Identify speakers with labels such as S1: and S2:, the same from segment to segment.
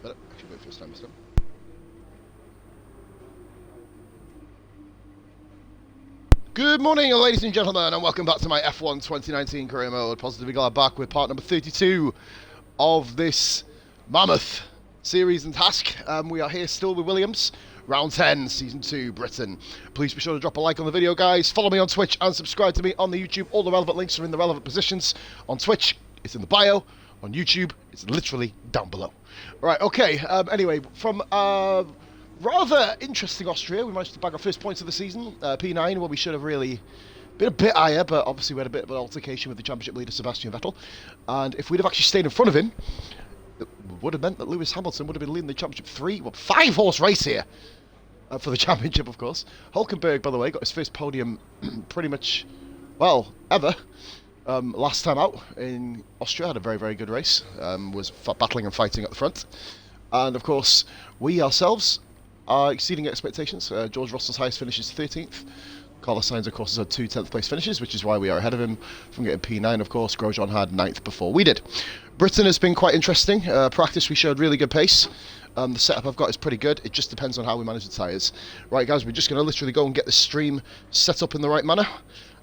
S1: Better. Actually, wait first time this time. Good morning, ladies and gentlemen, and welcome back to my F1 2019 career mode. Positively glad back with part number 32 of this mammoth series and task. We are here still with Williams, round 10, season 2, Britain. Please be sure to drop a like on the video, guys. Follow me on Twitch and subscribe to me on the YouTube. All the relevant links are in the relevant positions. On Twitch, it's in the bio. On YouTube, it's literally down below. Right, okay. Anyway, from rather interesting Austria, we managed to bag our first points of the season. P9, where we should have really been a bit higher, but obviously we had a bit of an altercation with the championship leader, Sebastian Vettel. And if we'd have actually stayed in front of him, it would have meant that Lewis Hamilton would have been leading the championship 5-horse race here. For the championship, of course. Hulkenberg, by the way, got his first podium pretty much, well, ever. Last time out in Austria, had a very, very good race. Was battling and fighting at the front. And, of course, we ourselves are exceeding expectations. George Russell's highest finish is 13th. Carlos Sainz, of course, has had 2 10th place finishes, which is why we are ahead of him from getting P9, of course. Grosjean had 9th before we did. Britain has been quite interesting. Practice, we showed really good pace. The setup I've got is pretty good. It just depends on how we manage the tyres. Right, guys, we're just going to literally go and get the stream set up in the right manner,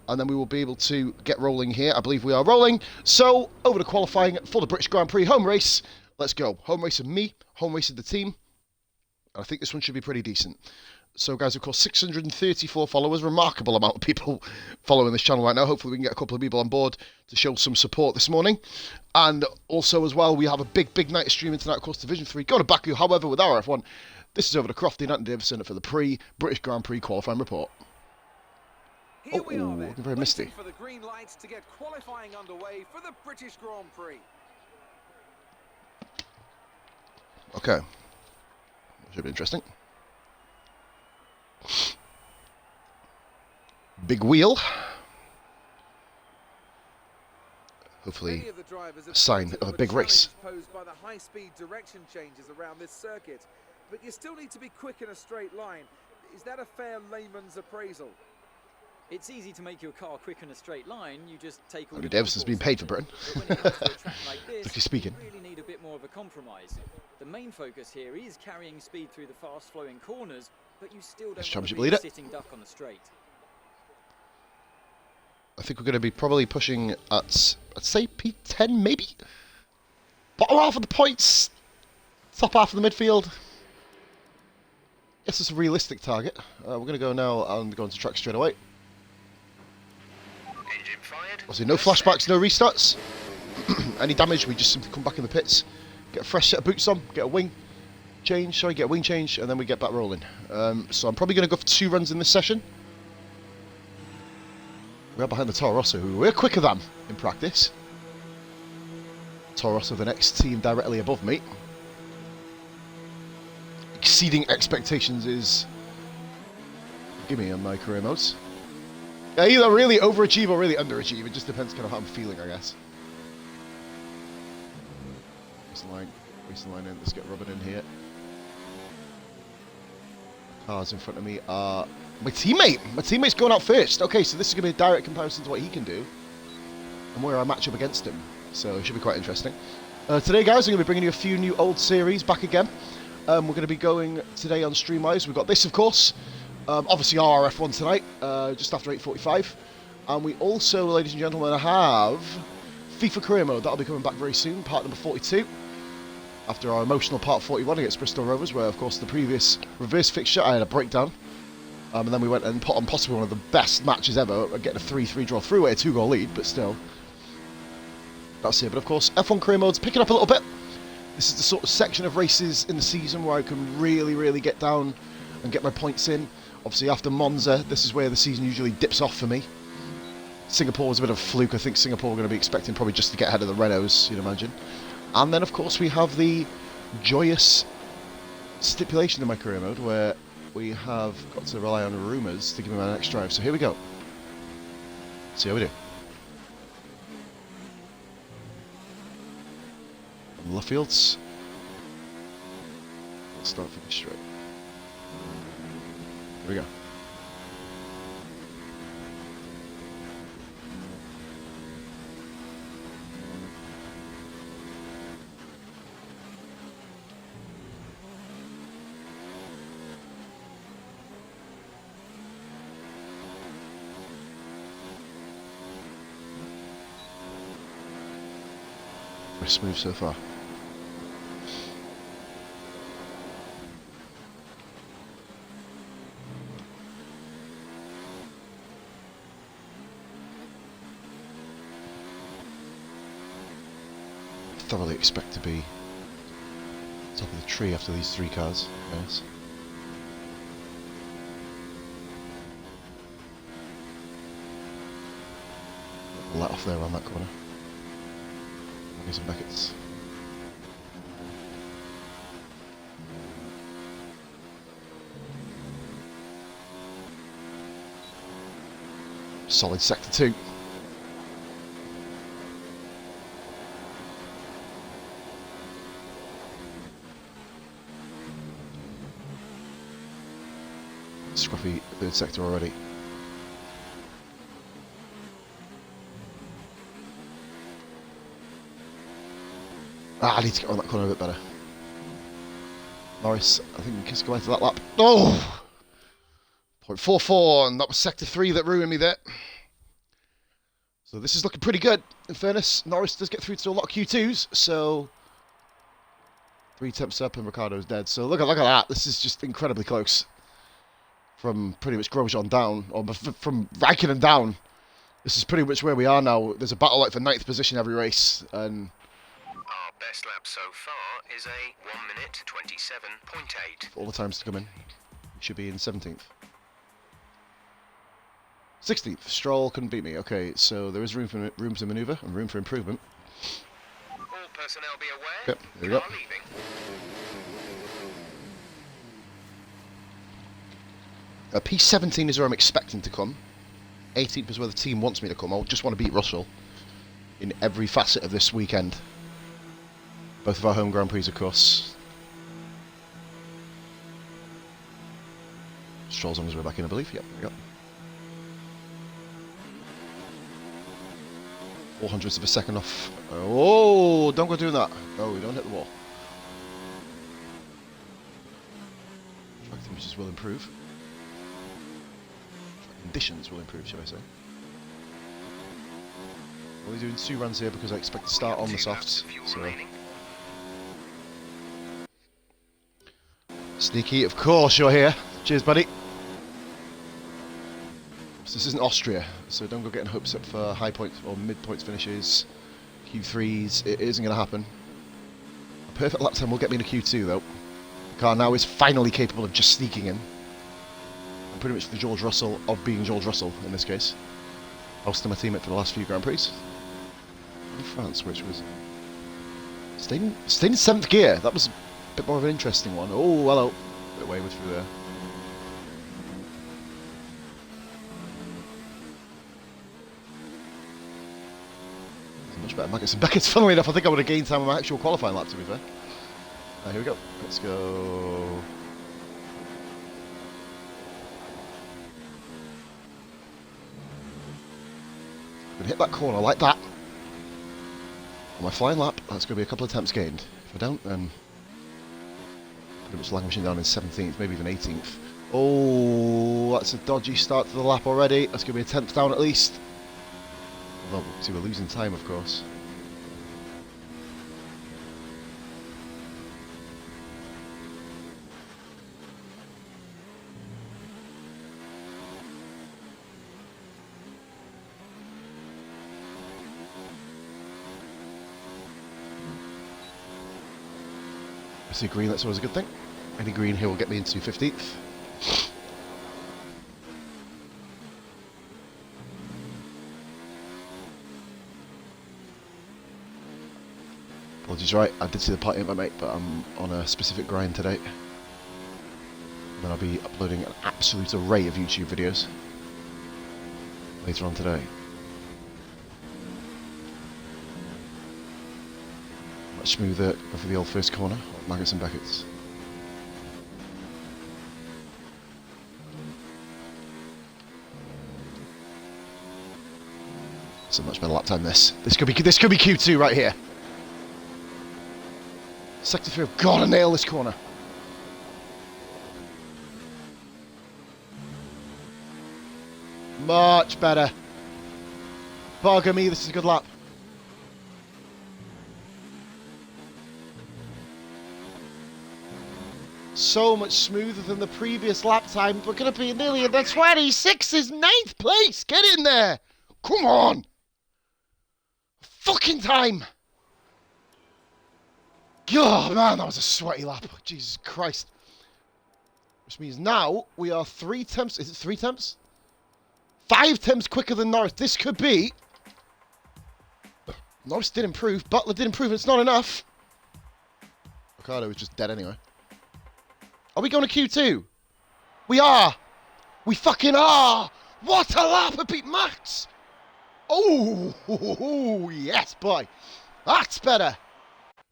S1: and then we will be able to get rolling here. I believe we are rolling. So, over to qualifying for the British Grand Prix home race. Let's go. Home race of me, home race of the team. I think this one should be pretty decent. So, guys, of course, 634 followers. Remarkable amount of people following this channel right now. Hopefully we can get a couple of people on board to show some support this morning. And also, as well, we have a big, big night of streaming tonight, of course, Division 3. Go to Baku, however, with our F1. This is over to Crofty and Anton Davison for the British Grand Prix qualifying report.
S2: Here we are,
S1: looking very misty.
S2: For the green lights to get qualifying underway for the British Grand Prix.
S1: Okay. Should be interesting. Big wheel. Hopefully a sign of a big race.
S2: Posed by the high-speed direction changes around this circuit, but you still need to be quick in a straight line. Is that a fair layman's appraisal?
S3: It's easy to make your car quick in a straight line. You just take all
S1: Andy Davison's been paid for Britain.
S3: But when it comes to a track like this,
S1: Strictly speaking.
S3: you really need a bit more of a compromise. The main focus here is carrying speed through the fast-flowing corners, but you still don't want to be a sitting duck on the straight.
S1: I think we're going to be probably pushing at, I'd say P10 maybe? Bottom half of the points, top half of the midfield. Guess it's a realistic target. We're going to go now and go into track straight away.
S4: Engine fired.
S1: Obviously no flashbacks, no restarts. Any damage, we just simply come back in the pits, get a fresh set of boots on, get a wing change, and then we get back rolling. So I'm probably going to go for 2 runs in this session. We are behind the Toro Rosso, who we're quicker than in practice. Toro Rosso, the next team directly above me. Exceeding expectations is gimme on my career modes. I either really overachieve or really underachieve. It just depends kind of how I'm feeling, I guess. Race the line in. Let's get rubbing in here. Cars in front of me are my teammate. My teammate's going out first. Okay, so this is going to be a direct comparison to what he can do and where I match up against him. So it should be quite interesting. Today, guys, I'm going to be bringing you a few new old series back again. We're going to be going today on Streamwise. We've got this, of course. Obviously, our F1 tonight, just after 8:45. And we also, ladies and gentlemen, have FIFA Career Mode. That'll be coming back very soon, part number 42. After our emotional part 41 against Bristol Rovers, where, of course, the previous reverse fixture, I had a breakdown. And then we went and put on possibly one of the best matches ever, getting a 3-3 draw through a 2-goal lead, but still. That's it. But, of course, F1 Career Mode's picking up a little bit. This is the sort of section of races in the season where I can really, really get down and get my points in. Obviously, after Monza, this is where the season usually dips off for me. Singapore was a bit of a fluke. I think Singapore we're going to be expecting probably just to get ahead of the Renaults, you'd imagine. And then, of course, we have the joyous stipulation in my career mode where we have got to rely on rumours to give me my next drive. So here we go. See how we do. Left fields. Let's start finish straight. Here we go. smooth so far. Thoroughly expect to be top of the tree after these 3 cars. Yes. Let off there on that corner. Okay, some Beckett's. Solid sector 2. Scruffy 3rd sector already. I need to get on that corner a bit better. Norris, I think, just go into that lap. Oh! 0.44, and that was sector 3 that ruined me there. So this is looking pretty good, in fairness. Norris does get through to a lot of Q2s, so 3 tenths up and Ricciardo's dead. So look at that. This is just incredibly close. From pretty much Grosjean down, or from Raikkonen down. This is pretty much where we are now. There's a battle like for 9th position every race, and
S4: our best lap so far is a 1 minute 27.8.
S1: all the times to come in, we should be in 17th. 16th, Stroll couldn't beat me. Okay, so there is room to manoeuvre and room for improvement.
S4: All personnel be aware.
S1: Yep, there we go.
S4: Leaving.
S1: P17 is where I'm expecting to come. 18th is where the team wants me to come. I just want to beat Russell in every facet of this weekend. Both of our home Grand Prix, of course. Stroll's on his way back in, I believe. Yep, there we go. 400ths of a second off. Oh, don't go doing that. No, we don't hit the wall. Track temperatures will improve. Track conditions will improve, shall I say. Only doing 2 runs here because I expect to start on the softs. So. Sneaky, of course you're here. Cheers, buddy. So this isn't Austria, so don't go getting hopes up for high points or mid points finishes, Q3s. It isn't going to happen. A perfect lap time will get me in a Q2 though. The car now is finally capable of just sneaking in. I'm pretty much the George Russell of being George Russell in this case. Hosting my teammate for the last few Grand Prix. In France, which was stayed in 7th gear. That was a bit more of an interesting one. Oh, hello. Bit wayward through there. Much better Magnussen. Beckett's, funnily enough, I think I would have gained time on my actual qualifying lap, to be fair. Here we go. Let's go. I'm going to hit that corner like that. On my flying lap, that's going to be a couple of attempts gained. If I don't, then pretty much languishing down in 17th, maybe even 18th. Oh, that's a dodgy start to the lap already. That's going to be a 10th down at least. Well, see, we're losing time, of course. I see green, that's always a good thing. Any green here will get me into 15th. Apologies, right, I did see the party at my mate, but I'm on a specific grind today. And then I'll be uploading an absolute array of YouTube videos later on today. Much smoother, go for the old first corner, Magnussen Beckett's. So much better lap time this. This could be Q2 right here. Sector 3, I've got to nail this corner. Much better. Bugger me, this is a good lap. So much smoother than the previous lap time. We're going to be nearly in the 26's 9th place. Get in there. Come on. Fucking time. Oh, man, that was a sweaty lap. Jesus Christ. Which means now we are 3 tenths. Is it 3 tenths? 5 tenths quicker than Norris. This could be... Norris did improve. Butler did improve. It's not enough. Ricardo was just dead anyway. Are we going to Q2? We are. We fucking are. What a lap. I beat Max. Oh, yes, boy. That's better.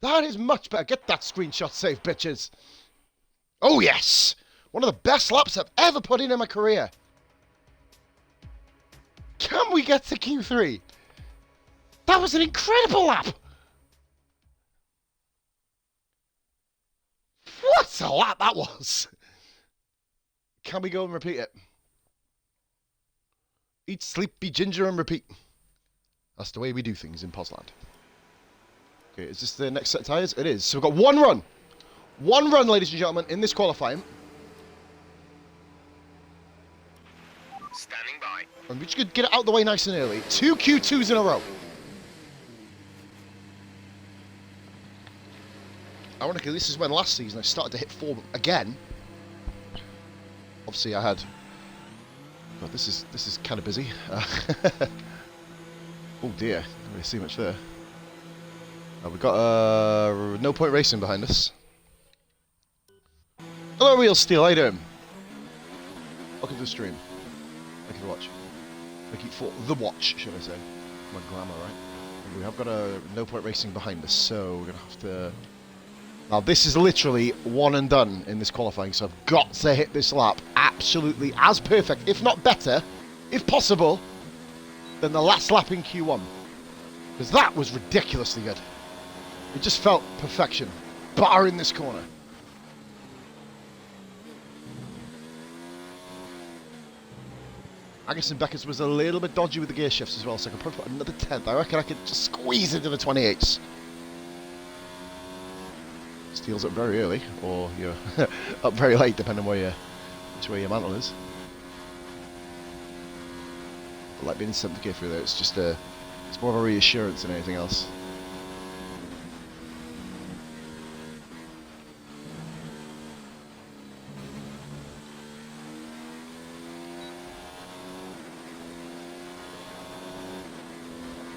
S1: That is much better. Get that screenshot saved, bitches. Oh, yes. One of the best laps I've ever put in my career. Can we get to Q3? That was an incredible lap. What a lap that was. Can we go and repeat it? Eat, sleep, be ginger, and repeat. That's the way we do things in Pozland. Okay, is this the next set of tyres? It is. So we've got one run. One run, ladies and gentlemen, in this qualifying.
S4: Standing by.
S1: And we just could get it out the way nice and early. 2 Q2s in a row. Ironically, this is when last season I started to hit form again. Obviously, I had... God, this is kind of busy. Oh dear, don't really see much there. We've got No Point Racing behind us. Hello, Real Steel. How you doing? Welcome to the stream. Thank you for watching. Thank you for the watch, should I say? My grammar, right? And we have got a No Point Racing behind us, so we're gonna have to. Now, this is literally one and done in this qualifying, so I've got to hit this lap absolutely as perfect, if not better, if possible, than the last lap in Q1. Because that was ridiculously good. It just felt perfection. Bar in this corner. Anderson Beckett's was a little bit dodgy with the gear shifts as well, so I could probably put another 10th. I reckon I could just squeeze into the 28s. Steel's up very early, or you're up very late, depending on which way your mantle is. I like being in 7th gear through there. It's just it's more of a reassurance than anything else.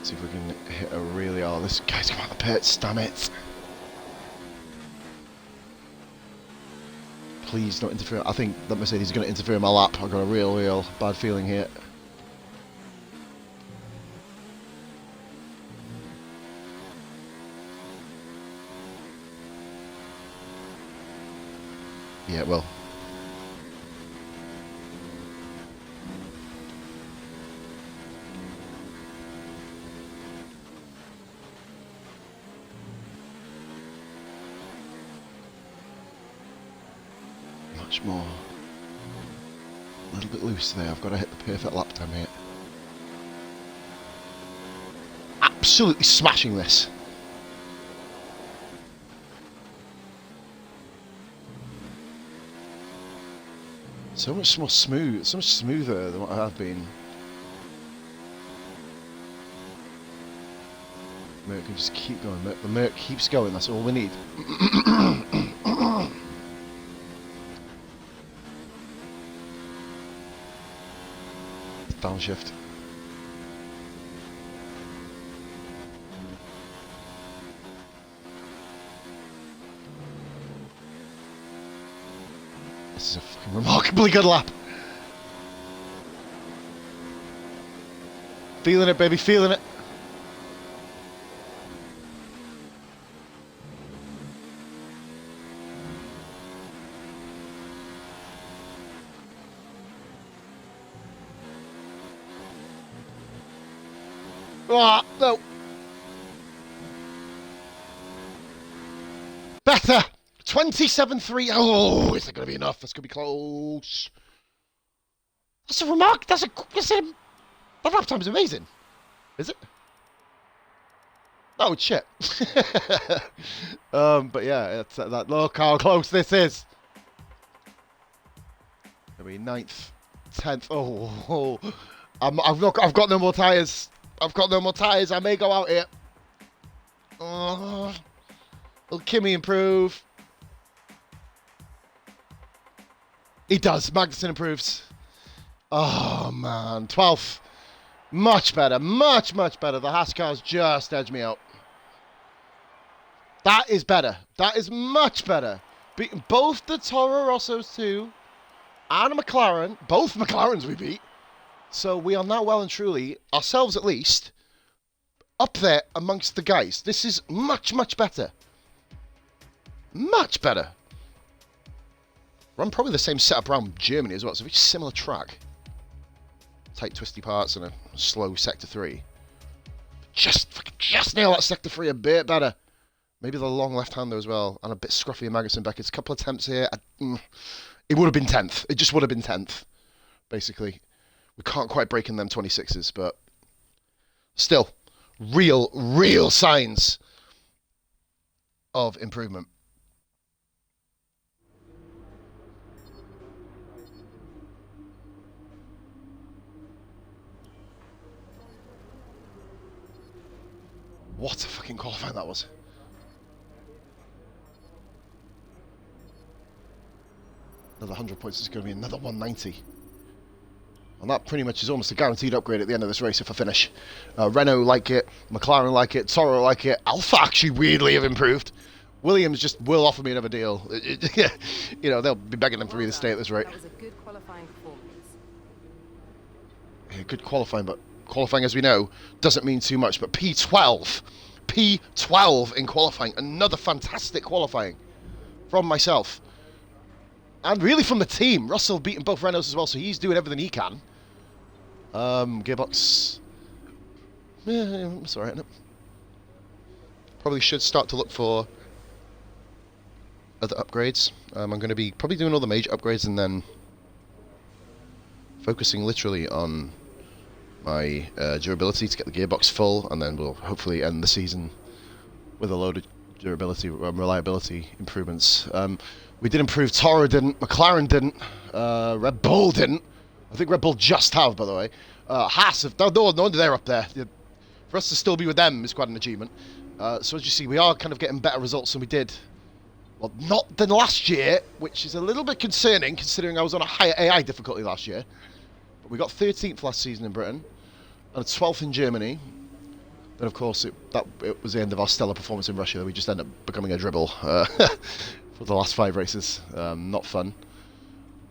S1: See if we can hit a really... Oh, this guy's come out of the pits, damn it. Please don't interfere. I think that Mercedes is going to interfere in my lap. I've got a real bad feeling here. Yeah, well. Much more. A little bit loose there. I've got to hit the perfect lap time here. Absolutely smashing this. So much more smooth, so much smoother than what I have been. Merc can just keep going. The Merc keeps going. That's all we need. Downshift. This is a fucking remarkably good lap. Feeling it, baby, feeling it. Oh, no. Better. 27.3. Oh, is that going to be enough? That's going to be close. That's a remark. That lap time is amazing. Is it? Oh, shit. But yeah, it's look how close this is. Gonna be 9th, 10th. Oh, I've got no more tyres. I've got no more tyres. I may go out here. Oh, will Kimi improve? He does. Magnussen improves. Oh man, 12th. Much better. Much better. The Haas cars just edged me out. That is better. That is much better. Beating both the Toro Rossos too, and a McLaren. Both McLarens we beat. So we are now well and truly, ourselves at least, up there amongst the guys. This is much better. Much better. Run probably the same setup around Germany as well. It's a very similar track. Tight, twisty parts and a slow Sector 3. Just nail that Sector 3 a bit better. Maybe the long left-hander as well. And a bit scruffy in Magnussen Beckett's. A couple of attempts here. It would have been 10th. It just would have been 10th, basically. We can't quite break in them 26s, but still, real signs of improvement. What a fucking qualifying that was. Another 100 points is going to be another 190. And that pretty much is almost a guaranteed upgrade at the end of this race if I finish. Renault like it, McLaren like it, Toro like it, Alpha actually weirdly have improved. Williams just will offer me another deal. You know, they'll be begging them for me to stay at this rate.
S5: That was a good qualifying performance.
S1: Yeah, good qualifying, but qualifying, as we know, doesn't mean too much. But P12 in qualifying, another fantastic qualifying from myself. And really from the team. Russell beating both Renaults as well, so he's doing everything he can. Gearbox. Yeah, it's alright, isn't it? Probably should start to look for other upgrades. I'm going to be probably doing all the major upgrades and then focusing literally on my durability to get the gearbox full, and then we'll hopefully end the season with a load of durability, reliability improvements. We did improve. Toro didn't. McLaren didn't. Red Bull didn't. I think Red Bull just have, by the way. Haas, no wonder they're up there. For us to still be with them is quite an achievement. So as you see, we are kind of getting better results than we did. Well, not than last year, which is a little bit concerning, considering I was on a higher AI difficulty last year. But we got 13th last season in Britain, and 12th in Germany. Then, of course, it was the end of our stellar performance in Russia. We just ended up becoming a dribble for the last 5 races. Not fun.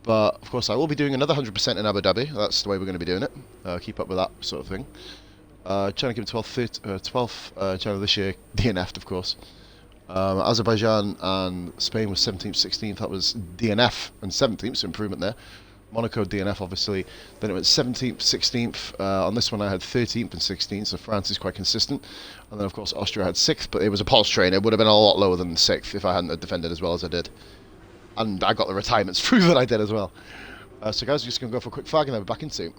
S1: But, of course, I will be doing another 100% in Abu Dhabi. That's the way we're going to be doing it. Keep up with that sort of thing. Trying to give 12th China this year. DNF'd, of course. Azerbaijan and Spain was 17th, 16th. That was DNF and 17th, so improvement there. Monaco DNF, obviously. Then it went 17th, 16th. On this one, I had 13th and 16th, so France is quite consistent. And then, of course, Austria had 6th, but it was a pulse train. It would have been a lot lower than 6th if I hadn't defended as well as I did. And I got the retirements through that I did as well. So, guys, we're just going to go for a quick fag and then we're back into.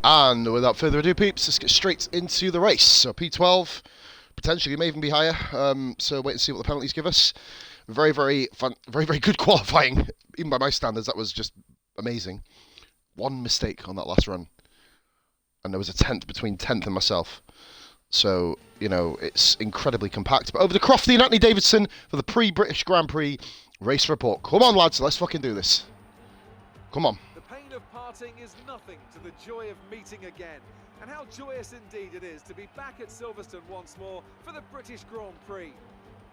S1: And without further ado, peeps, let's get straight into the race. So P12, potentially may even be higher. So wait and see what the penalties give us. Very, very fun, very, very good qualifying. Even by my standards, that was just amazing. One mistake on that last run, and there was a tenth between 10th and myself. So, you know, it's incredibly compact. But over to Crofty and Anthony Davidson for the pre-British Grand Prix race report. Come on, lads, let's fucking do this. Come on.
S2: The pain of parting is nothing to the joy of meeting again. And how joyous indeed it is to be back at Silverstone once more for the British Grand Prix.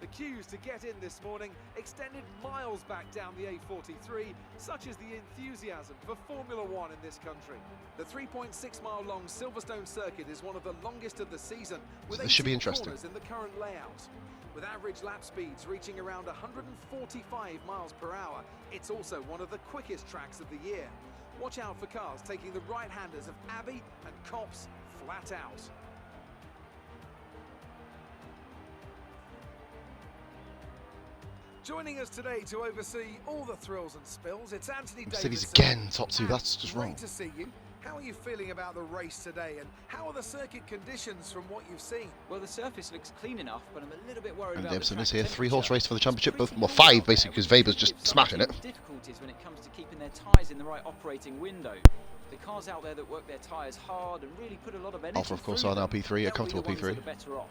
S2: The queues to get in this morning extended miles back down the A43, such as the enthusiasm for Formula One in this country. The 3.6-mile-long Silverstone circuit is one of the longest of the season, with
S1: this should be
S2: 18
S1: interesting.
S2: corners in the current layout. With average lap speeds reaching around 145 miles per hour, it's also one of the quickest tracks of the year. Watch out for cars taking the right-handers of Abbey and Copse flat out. Joining us today to oversee all the thrills and spills, it's Anthony Davidson.
S1: Mercedes again, top two. That's just wrong.
S2: Great to see you. How are you feeling about the race today, and how are the circuit conditions from what you've seen?
S3: Well, the surface looks clean enough, but I'm a little bit worried
S1: And
S3: about
S1: Davidson
S3: the
S1: is
S3: track
S1: here. 3-horse
S3: temperature.
S1: race for the championship.
S3: It's
S1: Both,
S3: pretty
S1: well,
S3: warm
S1: 5
S3: out
S1: basically,
S3: there,
S1: because
S3: which
S1: Weber's
S3: gives
S1: just
S3: some
S1: smashing it.
S3: teams difficulties when it comes to keeping their tyres in the right operating window. The cars out there that work their tyres hard and really put a lot of energy
S1: Alpha, of course,
S3: through
S1: are now
S3: them,
S1: P3, a
S3: they'll
S1: comfortable
S3: be the ones
S1: P3.
S3: that are better off.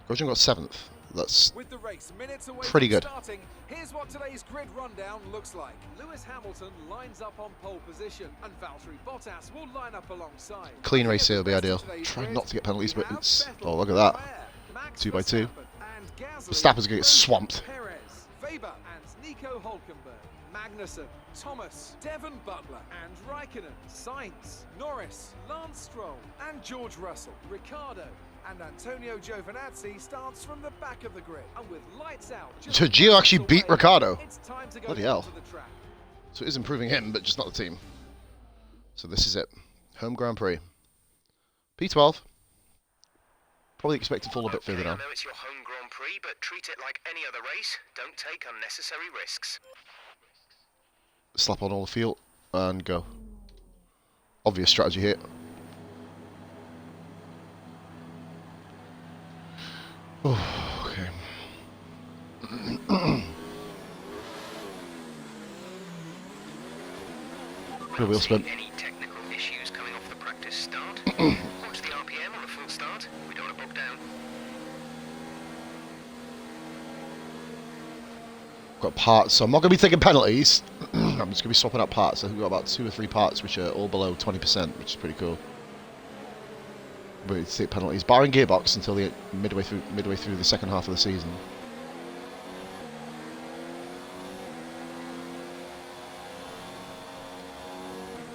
S1: Grosjean got 7th. That's
S2: With the race minutes away
S1: pretty
S2: from
S1: good.
S2: starting, here's what today's grid rundown looks like. Lewis Hamilton lines up on pole position, and Valtteri Bottas will line up alongside.
S1: clean race here
S2: Here
S1: will be
S2: at the
S1: ideal.
S2: rest of today's
S1: Try
S2: grid,
S1: not to get penalties,
S2: we
S1: but
S2: have
S1: it's...
S2: Vettel,
S1: Oh, look at that.
S2: Leclerc, Max
S1: 2 by 2.
S2: Verstappen, and Gasly,
S1: Verstappen's going to get swamped.
S2: Perez, Weber and Nico Hülkenberg, Magnussen, Thomas, Devon Butler and Raikkonen, Sainz, Norris, Lance Stroll and George Russell, Ricciardo and Antonio Giovinazzi starts from the back of the grid, and with lights out.
S1: So Gio actually beat
S2: away,
S1: Ricciardo.
S2: It's time to go
S1: Bloody
S2: down
S1: hell.
S2: to the track.
S1: So it is improving him, but just not the team. So this is it. Home Grand Prix. P12. Probably expect to fall a bit further
S4: I
S1: down.
S4: know it's your home Grand Prix, but treat it like any other race. Don't take unnecessary risks.
S1: Slap on all the fuel and go. Obvious strategy here. Oh, okay. Bit of wheel spin.
S4: Any technical issues coming off the practice start? Watch the RPM on the full start. We don't want to bog down.
S1: Got parts, so I'm not going to be taking penalties. I'm just going to be swapping out parts. I think we've got about 2 or 3 parts which are all below 20%, which is pretty cool. But to take penalties, barring gearbox until the midway through the second half of the season.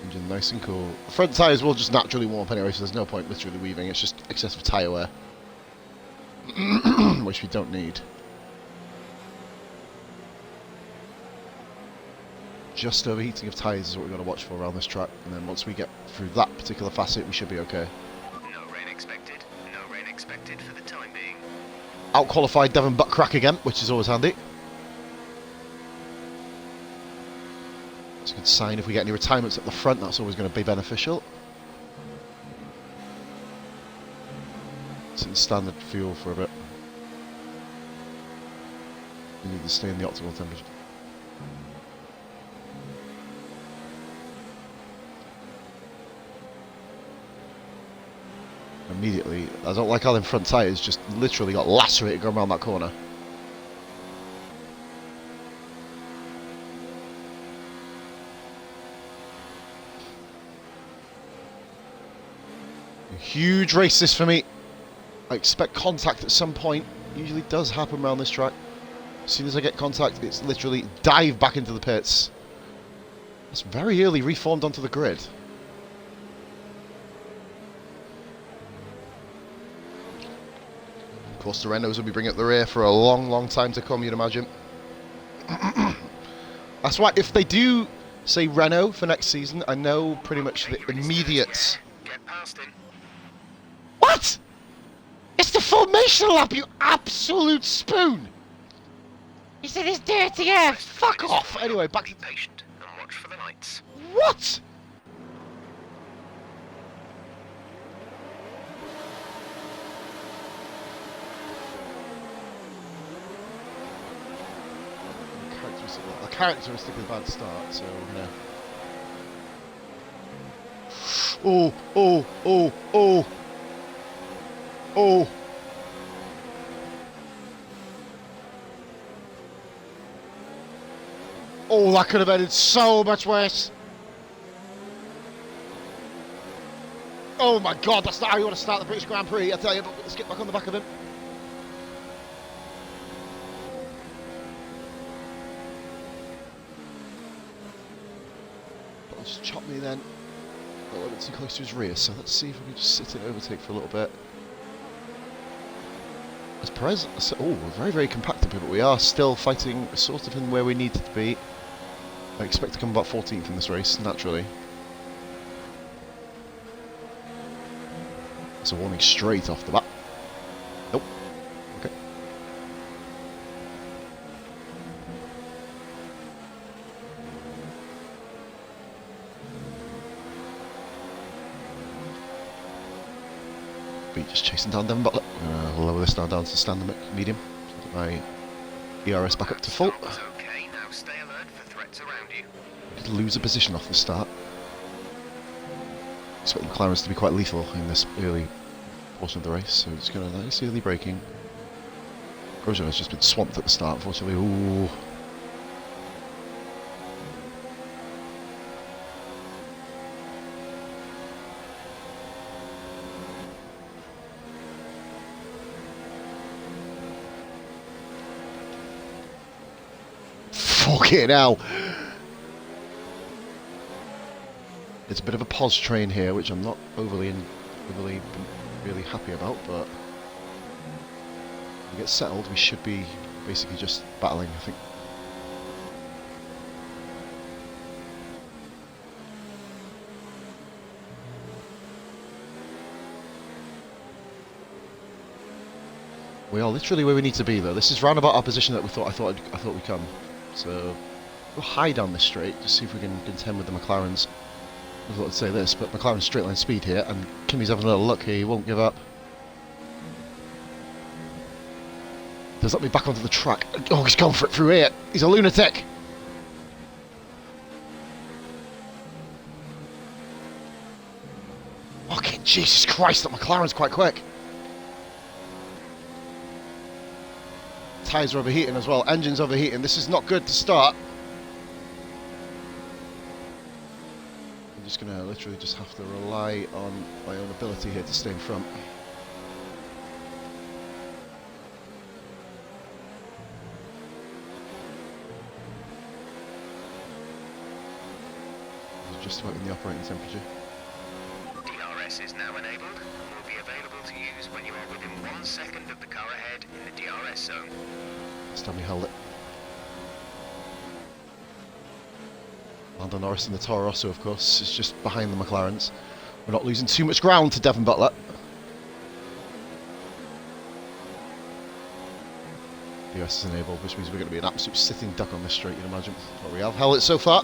S1: Engine nice and cool. The front tyres will just naturally warm up anyway, so there's no point literally weaving. It's just excessive tyre wear, which we don't need. Just overheating of tyres is what we've got to watch for around this track, and then once we get through that particular facet, we should be okay.
S4: No rain expected. No rain expected for the time being.
S1: Out-qualified Devon butt crack again, which is always handy. It's a good sign if we get any retirements at the front, that's always going to be beneficial. It's in standard fuel for a bit. We need to stay in the optimal temperature. Immediately, I don't like how them front tyres just literally got lacerated going around that corner. A huge race this for me. I expect contact at some point. Usually does happen around this track. As soon as I get contact, it's literally dive back into the pits. It's very early reformed onto the grid. Of course, the Renaults will be bringing up the rear for a long, long time to come, you'd imagine. That's why, if they do say Renault for next season, I know pretty much the immediate...
S4: Get past him.
S1: What? It's the formation lap, you absolute spoon! He said it's dirty air, fuck off! Anyway, back to...
S4: Be patient and watch for the lights.
S1: What? a characteristically bad start, so we're gonna... Oh! Oh, that could have ended so much worse. Oh my God, that's not how you want to start the British Grand Prix, I tell you, but let's get back on the back of him. But I'll just chop me then. A little bit too close to his rear, so let's see if we can just sit in overtake for a little bit. As Perez, we're very, very compacted, but we are still fighting sort of in where we need to be. I expect to come about 14th in this race, naturally. It's a warning straight off the bat. Nope. Okay. Beat just chasing down Devon Butler. I'm going to lower this now down to standard medium. So get my ERS back up to full.
S4: Okay, now stay alert for threats around you.
S1: Did lose a position off the start. Expect the McLarens to be quite lethal in this early portion of the race, so it's going to nice early braking. Grosjean has just been swamped at the start, unfortunately. Ooh. Fucking hell. It's a bit of a pause train here, which I'm not overly really happy about, but if we get settled, we should be basically just battling, I think. We are literally where we need to be, though. This is round about our position that I thought we'd come. So we'll high down this straight, just see if we can contend with the McLarens. I thought I'd say this, but McLaren's straight line speed here, and Kimi's having a little look here, he won't give up. Does let me back onto the track. Oh, he's gone for it through here. He's a lunatic. Okay, Jesus Christ, that McLaren's quite quick. Tyres are overheating as well, engine's overheating. This is not good to start. I'm just going to literally just have to rely on my own ability here to stay in front. Just about in the operating temperature.
S4: DRS is now enabled and will be available to use when you are within 1 second of the car ahead in the DRS zone.
S1: This time we held it. Lando Norris in the Toro Rosso, of course, is just behind the McLarens. We're not losing too much ground to Devon Butler. DRS is enabled, which means we're going to be an absolute sitting duck on this straight, you'd imagine. But we have held it so far.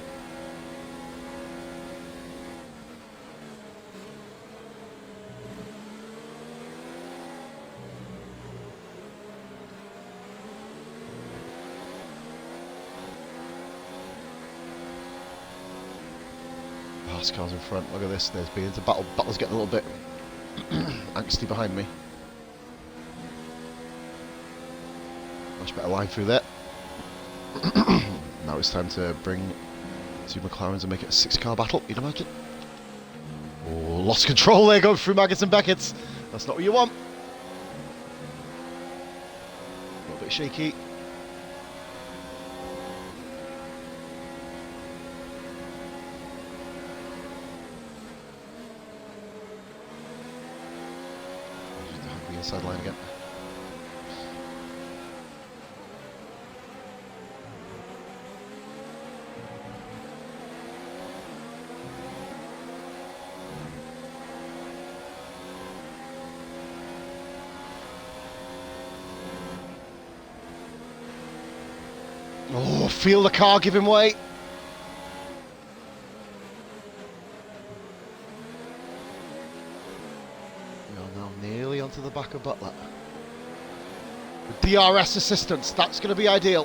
S1: Cars in front, look at this, there's been into battle. Butler's getting a little bit angsty behind me. Much better line through there. Now it's time to bring two McLarens and make it a 6-car battle, you'd imagine. Oh, lost control there, going through Maggots and Beckett's. That's not what you want. A little bit shaky. Inside line again. Oh, feel the car giving way. To the back of Butler. With DRS assistance, that's going to be ideal.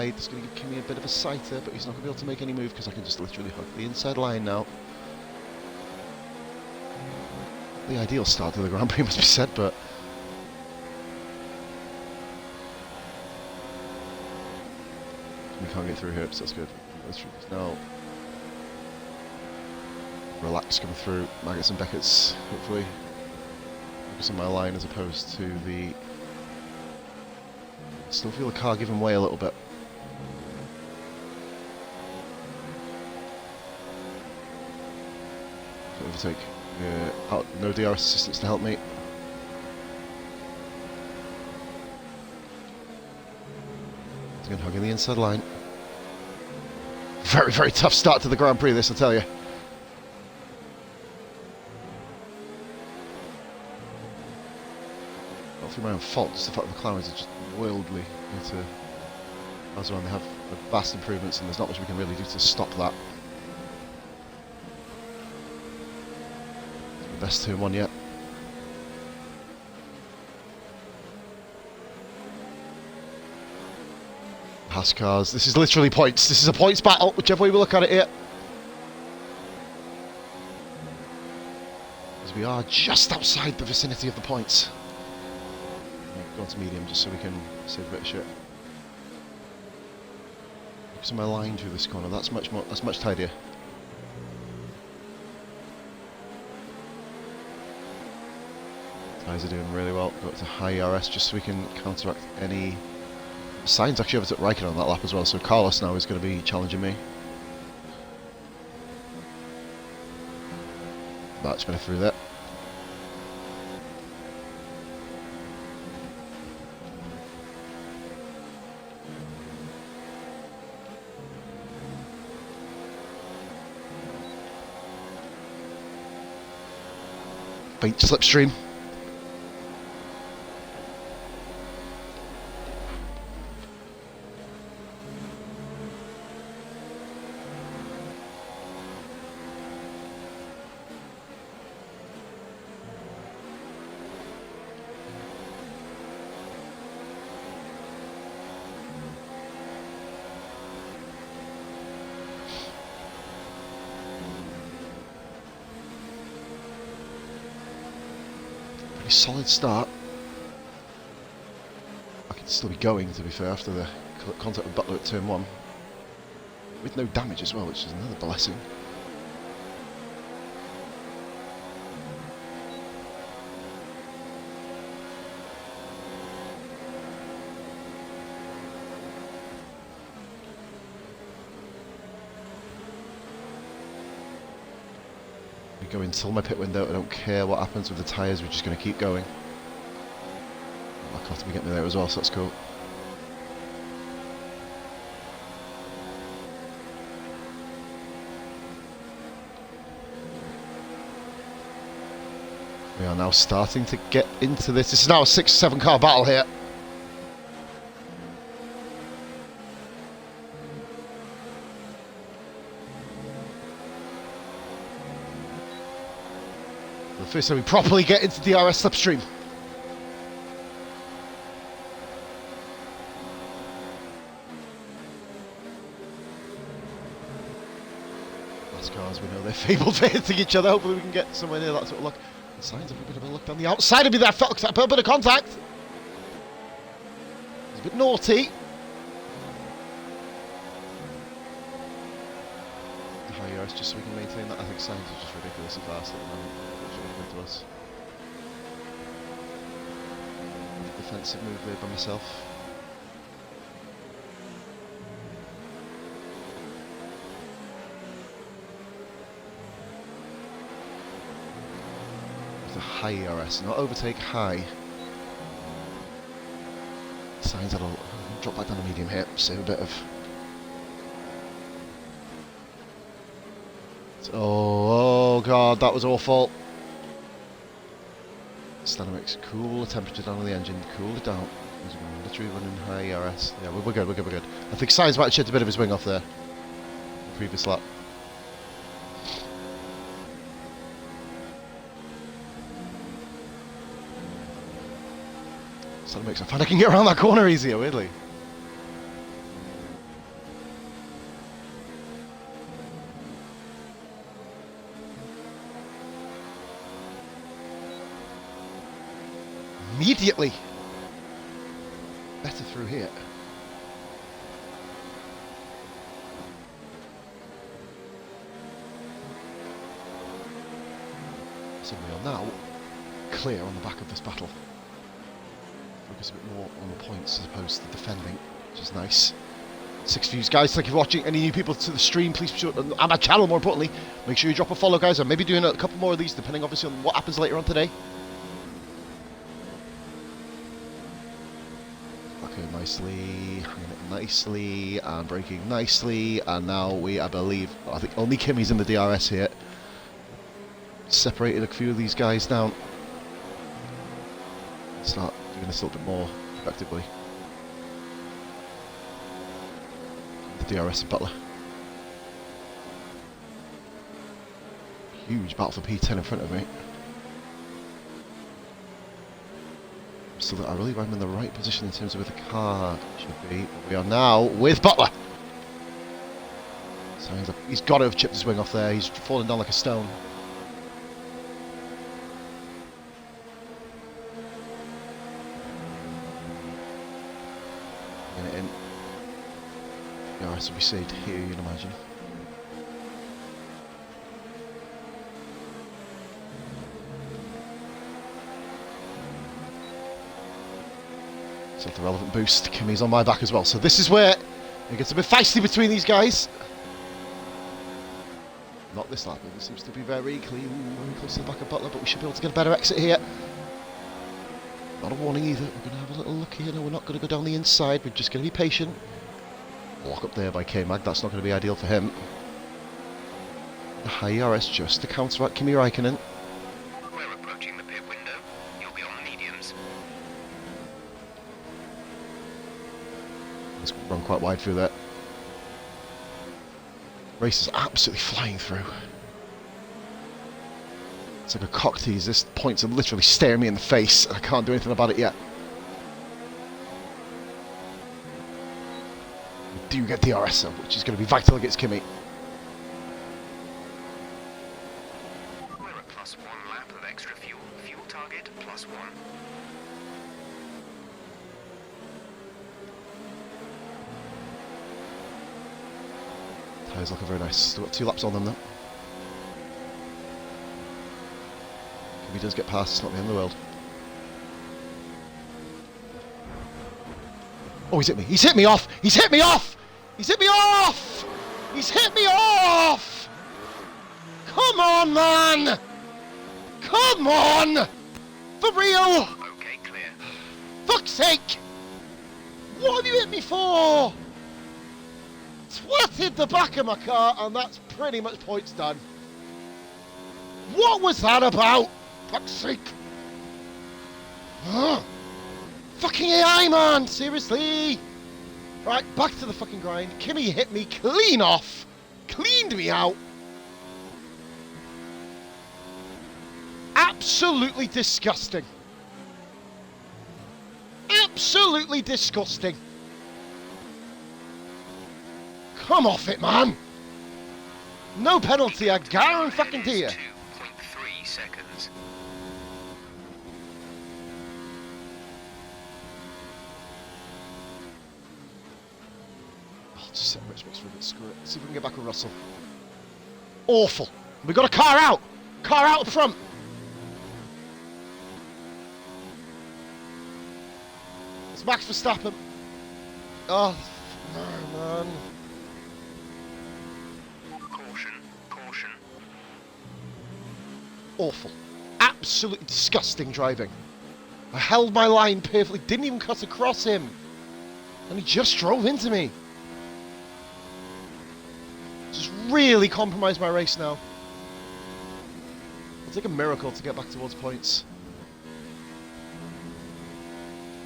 S1: wide. It's going to give Kimi a bit of a sighter, but he's not going to be able to make any move because I can just literally hug the inside line now. The ideal start to the Grand Prix, must be said, but we can't get through here, so that's good. That's true. Now, relax coming through. Maggots and Beckett's, hopefully. Focus on my line as opposed to the. Still feel the car giving way a little bit. Overtake. No DRS assistance to help me. Again, hugging the inside line. Very, very tough start to the Grand Prix, this, I tell you. Not through my own fault, just the fact that the McLarens are just wildly into Azerbaijan. They have vast improvements, and there's not much we can really do to stop that. Best 2-1 yet. Haas cars. This is literally points. This is a points battle, whichever way we look at it here. As we are just outside the vicinity of the points. Go on to medium just so we can save a bit of shit. Focus on my line through this corner. That's much more. That's much tidier. Tyres are doing really well. Go up to high ERS just so we can counteract any. Sainz actually overtook Raikkonen on that lap as well, so Carlos now is going to be challenging me. That's been through that. Faint slipstream. Solid start. I could still be going, to be fair, after the contact with Butler at turn 1. With no damage as well, which is another blessing. Go until my pit window. I don't care what happens with the tyres, we're just going to keep going. I'll have to get me there as well, so that's cool. We are now starting to get into this. This is now a 6-7 car battle here. The first time we properly get into DRS slipstream. Last cars, we know they're fabled for hitting each other. Hopefully we can get somewhere near that sort of look. The signs of a bit of a look down the outside of me there. I felt a bit of contact. It's a bit naughty. High ERS just so we can maintain that. I think signs are just ridiculously fast at the moment. To us. Defensive move there by myself. With a high ERS, not overtake, high. Signs that'll drop back down to medium here, save a bit of. Oh god, that was awful. Dynamics, cool the temperature down on the engine, cool it down. Literally running high ERS. Yeah, we're good, we're good, we're good. I think Sainz might have chipped a bit of his wing off there. The previous lap. Dynamics, I find I can get around that corner easier, weirdly. immediately. Better through here. So we are now clear on the back of this battle. Focus a bit more on the points as opposed to defending, which is nice. 6 views, guys. Thank you for watching. Any new people to the stream, please be sure, and my channel more importantly, make sure you drop a follow, guys. I'm maybe doing a couple more of these, depending obviously on what happens later on today. Okay, nicely, and braking nicely, and now I believe, I think only Kimi's in the DRS here. Separated a few of these guys down. Start doing this a little bit more effectively. The DRS and Butler. Huge battle for P10 in front of me. So that I believe I'm in the right position in terms of where the car should be. We are now with Butler. So he's got to have chipped his wing off there. He's fallen down like a stone. Get it in. The RS will be saved here, you'd imagine. So the relevant boost. Kimi's on my back as well. So this is where it gets a bit feisty between these guys. Not this lap. It seems to be very clean. Very close to the back of Butler, but we should be able to get a better exit here. Not a warning either. We're going to have a little look here. No, we're not going to go down the inside. We're just going to be patient. Lock up there by K-Mag. That's not going to be ideal for him. The high RS just to counteract Kimi Räikkönen.
S4: We're approaching the pit window. You'll be on the mediums.
S1: Let's run quite wide through that. Race is absolutely flying through. It's like a cock tease. This points are literally staring me in the face, and I can't do anything about it yet. We do get DRS, which is going to be vital against Kimi.
S4: We're at +1 lap of extra fuel. Fuel target +1.
S1: Tyres looking very nice. Still got 2 laps on them though. If he does get past, it's not the end of the world. Oh, he's hit me. He's hit me off! He's hit me off! He's hit me off! He's hit me off! Come on, man! Come on! For real!
S4: Okay, clear.
S1: Fuck's sake! What have you hit me for? Twatted the back of my car, and that's pretty much points done. What was that about? Fuck's sake! Ugh. Fucking AI, man! Seriously! Right, back to the fucking grind. Kimi hit me clean off. Cleaned me out. Absolutely disgusting. Absolutely disgusting. Come off it, man! No penalty, I guarantee you.
S4: 2.3 seconds.
S1: I'll just set Rich Mix for a bit, screw it. See if we can get back with Russell. Awful. We've got a car out! Car out front! It's Max Verstappen. Oh, no, man.
S4: Caution.
S1: Awful. Absolutely disgusting driving. I held my line perfectly, didn't even cut across him. And he just drove into me. Just really compromised my race now. It'll take a miracle to get back towards points.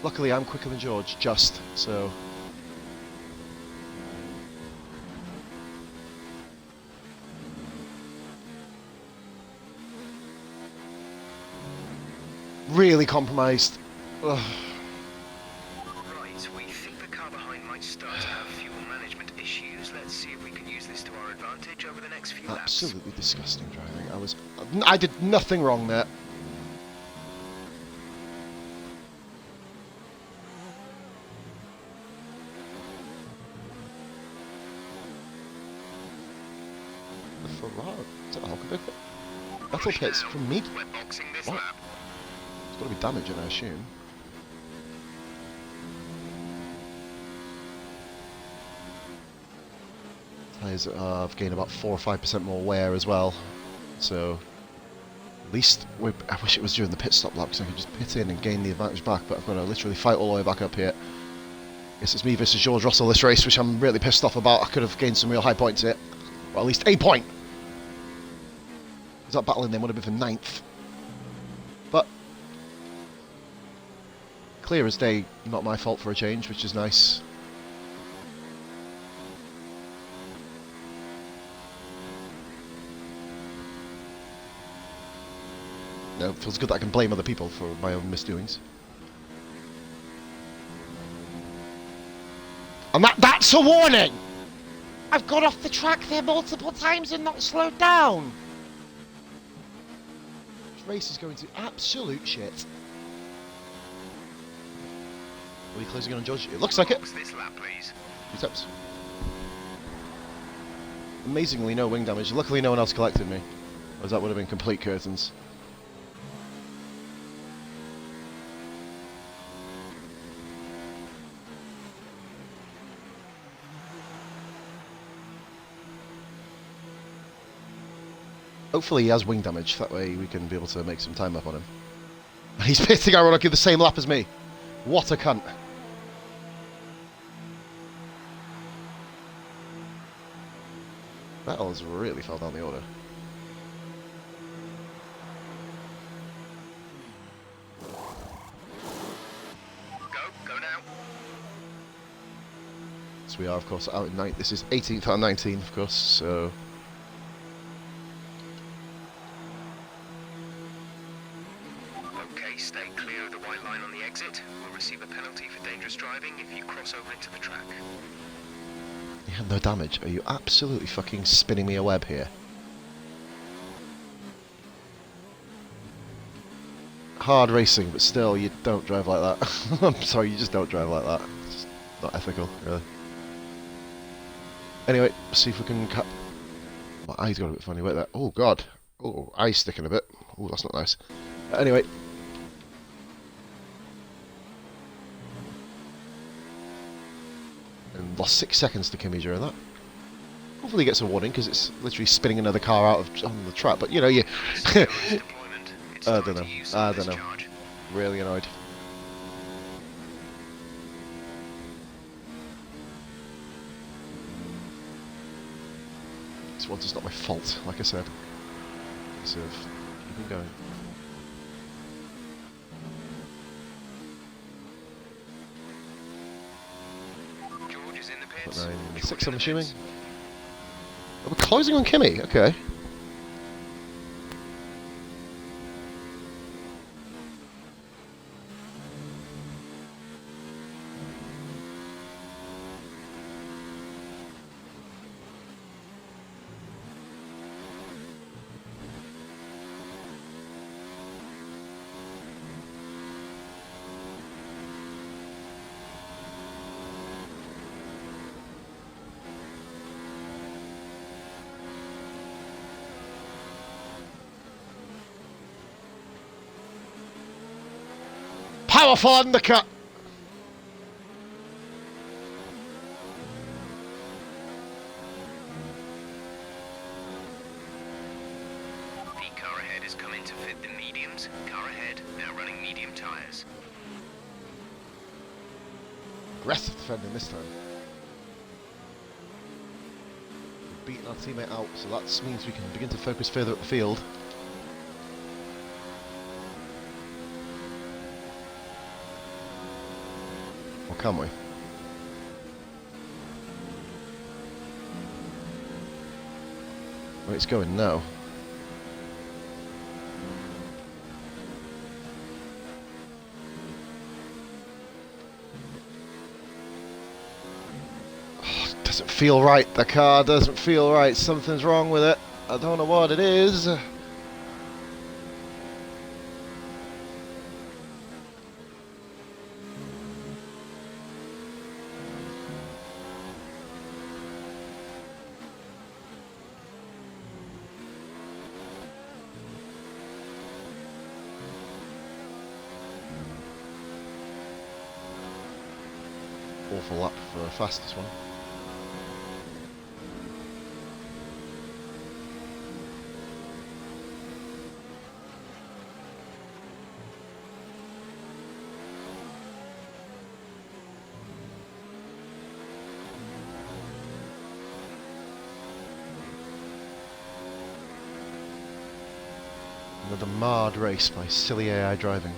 S1: Luckily, I'm quicker than George, just, so... Really compromised. Ugh.
S4: Right, we think the car behind might start to have fuel management issues. Let's see if we can use this to our advantage over the next few laps.
S1: Absolutely disgusting driving. I did nothing wrong there. for is that a Hulkenberg pit? Metal pits from me.
S4: We're boxing this
S1: What?
S4: lap.
S1: It's got to be damaging, I assume. Tyres have gained about 4 or 5% more wear as well. So, at least, I wish it was during the pit stop lap because I could just pit in and gain the advantage back, but I've got to literally fight all the way back up here. Guess it's me versus George Russell this race, which I'm really pissed off about. I could have gained some real high points here. Or at least a point. Because that battle in there would have been for 9th. But, clear as day, not my fault for a change, which is nice. No, it feels good that I can blame other people for my own misdoings. And that's a warning! I've got off the track there multiple times and not slowed down! This race is going to absolute shit. Are we closing on George? It looks like it.
S4: This lap, please.
S1: 2 steps. Amazingly no wing damage. Luckily no one else collected me. Or that would have been complete curtains. Hopefully he has wing damage, that way we can be able to make some time up on him. And he's pitting ironically the same lap as me. What a cunt. Vettel's really fell down the order.
S4: Go now.
S1: So we are, of course, out in 9th. This is 18th out of 19, of course, so...
S4: Okay, stay clear of the white line on the exit. We'll receive a penalty for dangerous driving if you cross over into the track.
S1: You had no damage. Are you absolutely fucking spinning me a web here? Hard racing, but still, you don't drive like that. I'm sorry, you just don't drive like that. It's just not ethical, really. Anyway, see if we can cut... My eyes got a bit funny, wait there. Oh, God. Oh, eye's sticking a bit. Oh, that's not nice. Anyway. And lost 6 seconds to Kimi during that. Hopefully he gets a warning, because it's literally spinning another car out of on the track. But, you know, you... I don't know. I don't know. Really annoyed. This one's not my fault, like I said. So, keep him going.
S4: George is in the pits.
S1: 6, I'm assuming. Oh, we're closing on Kimi, okay. Powerful undercut!
S4: The car ahead is coming to fit the mediums. Car ahead, now running medium tyres.
S1: Aggressive defending this time. We've beaten our teammate out, so that means we can begin to focus further up the field. Or can we? Where it's going now. Oh, it doesn't feel right. The car doesn't feel right. Something's wrong with it. I don't know what it is. full lap for a fastest one. Another marred race by silly AI driving.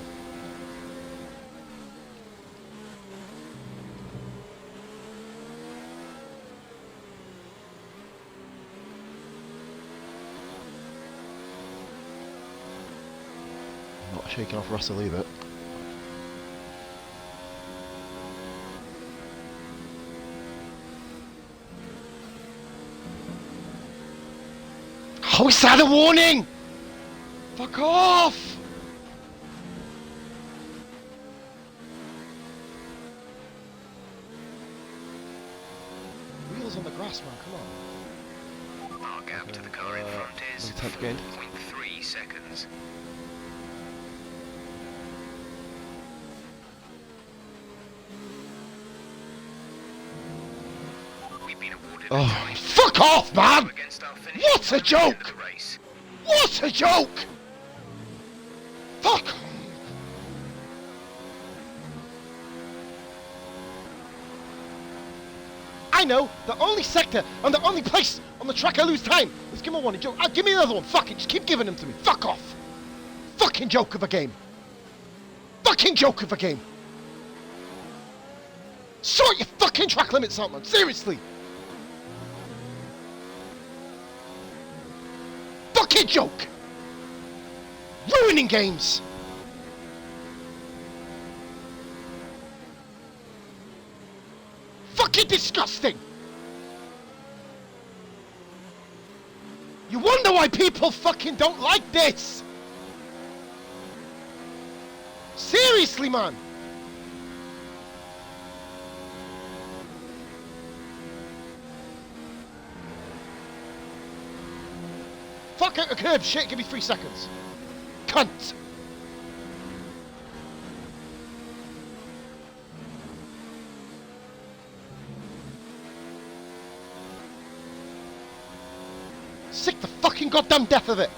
S1: Not shaking off Russell either. Oh, is that a warning? Fuck off! Wheels on the grass, man, come on.
S4: Our gap to the car in front is 4.3 seconds. We've been awarded
S1: Oh, fuck off, man!
S4: against our finish.
S1: What a joke!
S4: Race.
S1: What a joke! Fuck! I know, the only sector and the only place on the track I lose time is give me one. Give me another one. Fuck it, just keep giving them to me. Fuck off! Fucking joke of a game. Fucking joke of a game. Sort your fucking track limits out, man. Seriously. Fucking joke. Ruining games. Fucking disgusting. You wonder why people fucking don't like this. Seriously, man. Fuck out a curb, shit, give me 3 seconds. Cunt. Sick the fucking goddamn death of it.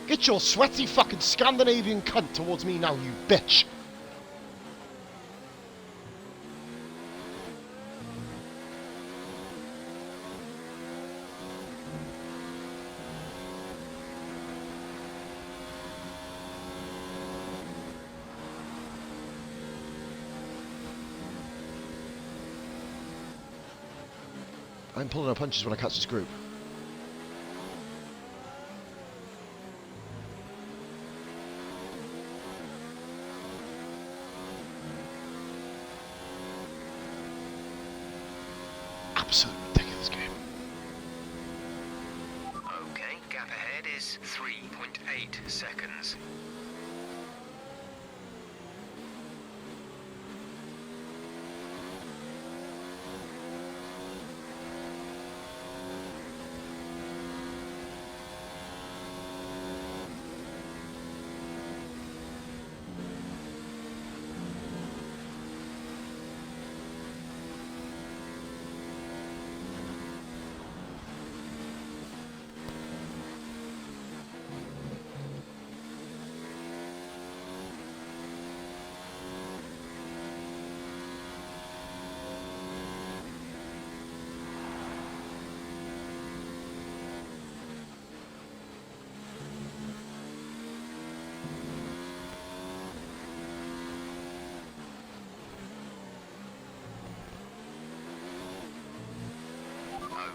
S1: Get your sweaty fucking Scandinavian cunt towards me now, you bitch. I'm pulling no punches when I catch this group. Absolutely ridiculous game.
S4: Okay, gap ahead is 3.8 seconds.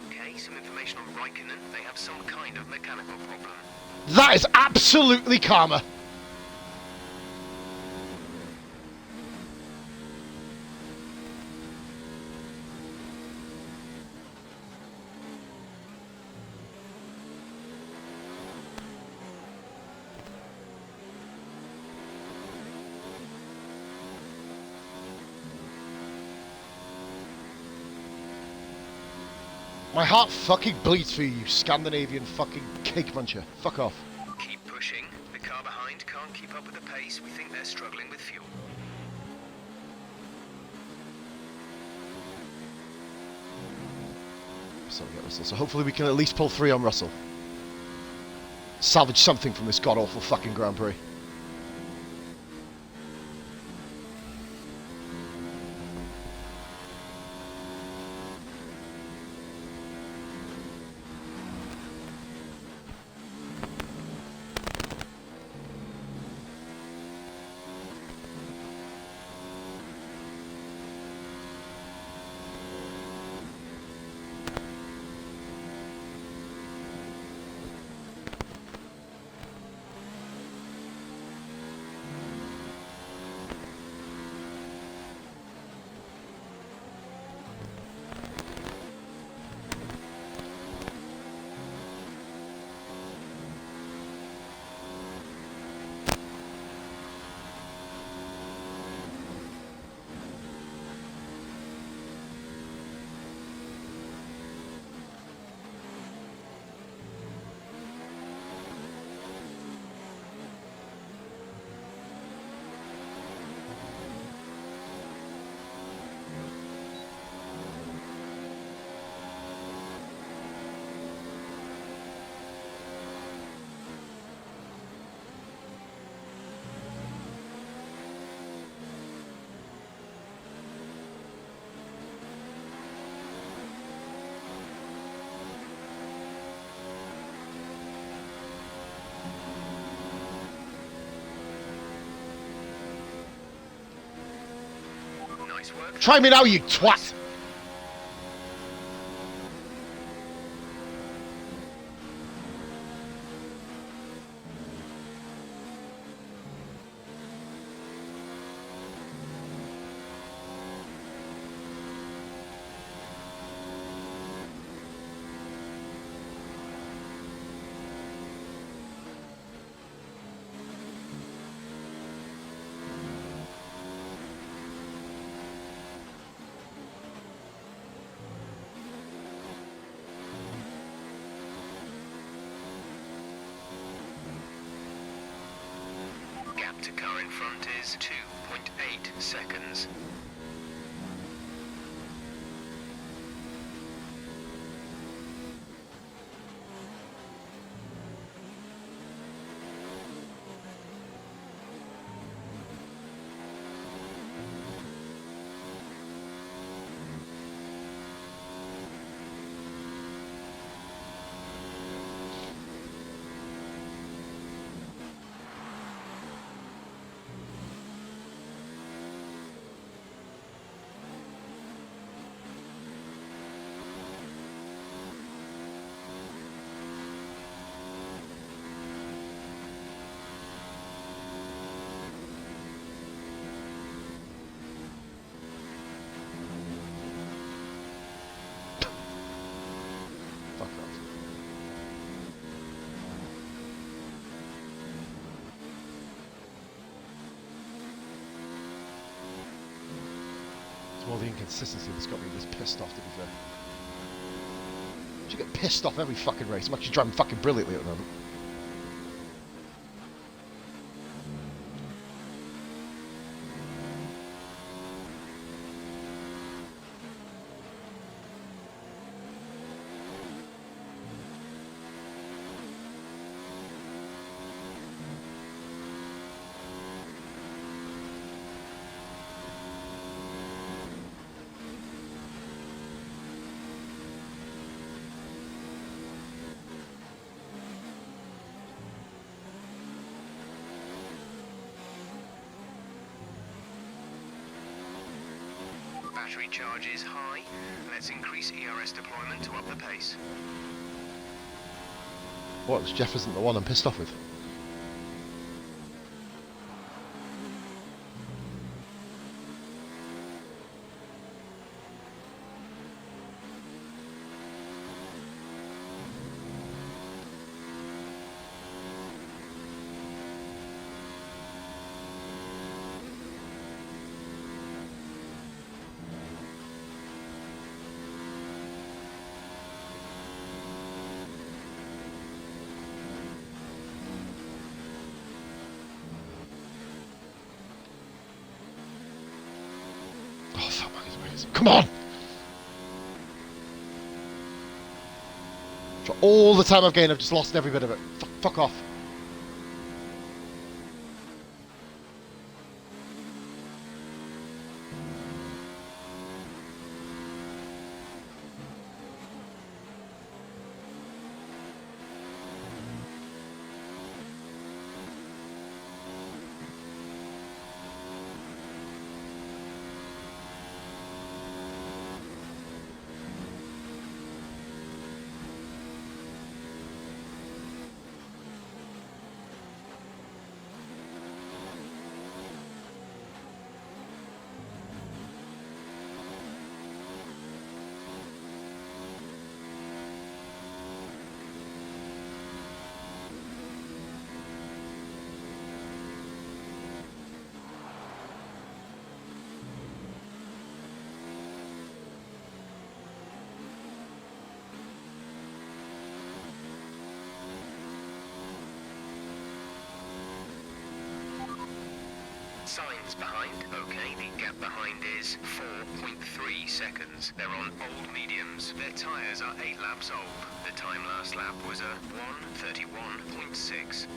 S4: Okay, some information on Raikkonen. They have some kind of mechanical problem.
S1: That is absolutely karma. My heart fucking bleeds for you, you Scandinavian fucking cake muncher. Fuck off.
S4: Keep pushing. The car behind can't keep up with the pace. We think they're struggling with fuel.
S1: So we get Russell. So hopefully we can at least pull 3 on Russell. Salvage something from this god-awful fucking Grand Prix.
S4: Nice work.
S1: Try me now, you twat!
S4: Gap to car in front is 2.8 seconds.
S1: Fuck off. It's more the inconsistency that's got me this pissed off, to be fair. I should get pissed off every fucking race. I'm actually driving fucking brilliantly at the moment.
S4: Battery charge is high. Let's increase ERS deployment to up the pace.
S1: What? Jeff isn't the one I'm pissed off with. Oh, that man is amazing. Come on! For all the time I've gained, I've just lost every bit of it. Fuck off.
S4: Signs behind. Okay, the gap behind is 4.3 seconds. They're on old mediums. Their tyres are 8 laps old. The time last lap was a 1:31.6.